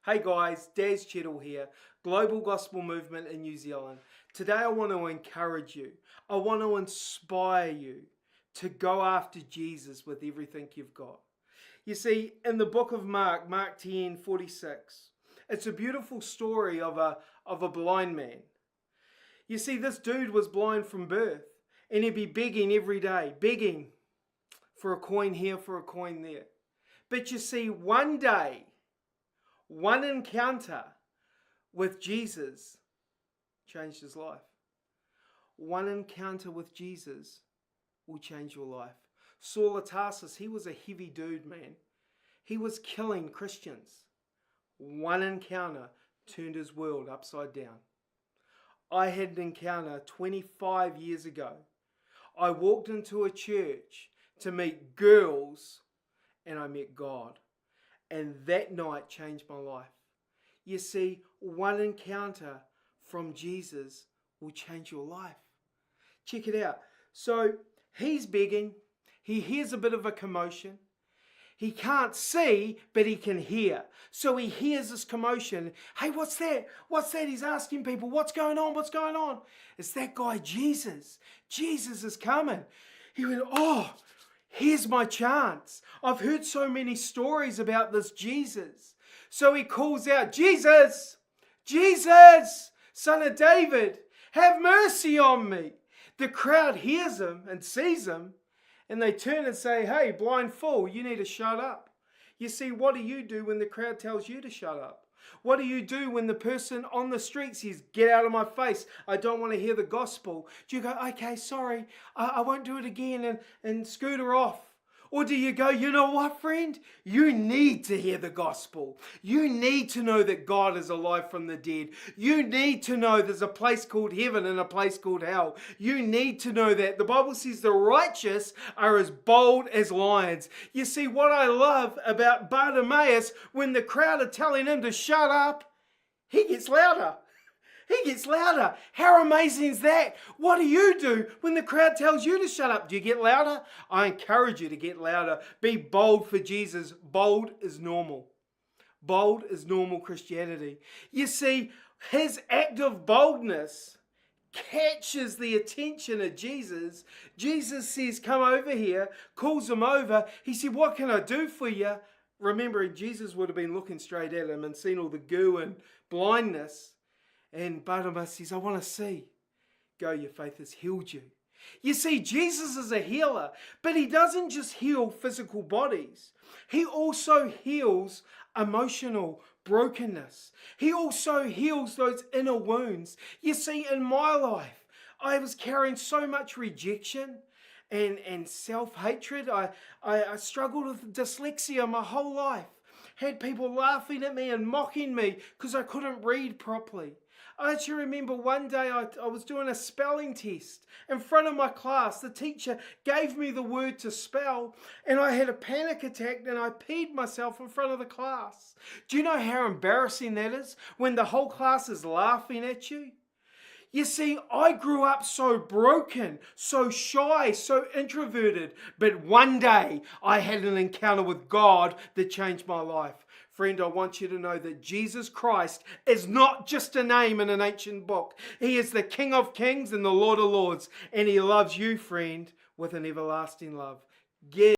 Hey guys, Daz Chettle here, Global Gospel Movement in New Zealand. Today I want to encourage you. I want to inspire you to go after Jesus with everything you've got. You see, in the book of Mark 10:46, it's a beautiful story of a blind man. You see, this dude was blind from birth, and he'd be begging every day, begging for a coin here, for a coin there. But you see, one day, one encounter with Jesus changed his life. One encounter with Jesus will change your life. Saul of Tarsus, he was a heavy dude, man. He was killing Christians. One encounter turned his world upside down. I had an encounter 25 years ago. I walked into a church to meet girls and I met God. And that night changed my life. You see, one encounter from Jesus will change your life. Check it out. So he's begging. He hears a bit of a commotion. He can't see, but he can hear. So he hears this commotion. Hey, what's that? What's that? He's asking people, what's going on? What's going on? It's that guy, Jesus. Jesus is coming. He went, oh, here's my chance. I've heard so many stories about this Jesus. So he calls out, Jesus, Jesus, Son of David, have mercy on me. The crowd hears him and sees him, and they turn and say, hey, blind fool, you need to shut up. You see, what do you do when the crowd tells you to shut up? What do you do when the person on the street says, get out of my face, I don't want to hear the gospel? Do you go, okay, sorry, I won't do it again and scooter off? Or do you go, you know what, friend? You need to hear the gospel. You need to know that God is alive from the dead. You need to know there's a place called heaven and a place called hell. You need to know that. The Bible says the righteous are as bold as lions. You see, what I love about Bartimaeus, when the crowd are telling him to shut up, he gets louder. He gets louder. How amazing is that? What do you do when the crowd tells you to shut up? Do you get louder? I encourage you to get louder. Be bold for Jesus. Bold is normal. Bold is normal Christianity. You see, his act of boldness catches the attention of Jesus. Jesus says, come over here, calls him over. He said, what can I do for you? Remembering Jesus would have been looking straight at him and seen all the goo and blindness. And Bartimaeus says, I want to see. Go, your faith has healed you. You see, Jesus is a healer, but he doesn't just heal physical bodies. He also heals emotional brokenness. He also heals those inner wounds. You see, in my life, I was carrying so much rejection and self-hatred. I struggled with dyslexia my whole life. Had people laughing at me and mocking me because I couldn't read properly. I actually remember one day I was doing a spelling test in front of my class. The teacher gave me the word to spell and I had a panic attack and I peed myself in front of the class. Do you know how embarrassing that is when the whole class is laughing at you? You see, I grew up so broken, so shy, so introverted, but one day I had an encounter with God that changed my life. Friend, I want you to know that Jesus Christ is not just a name in an ancient book. He is the King of Kings and the Lord of Lords, and he loves you, friend, with an everlasting love.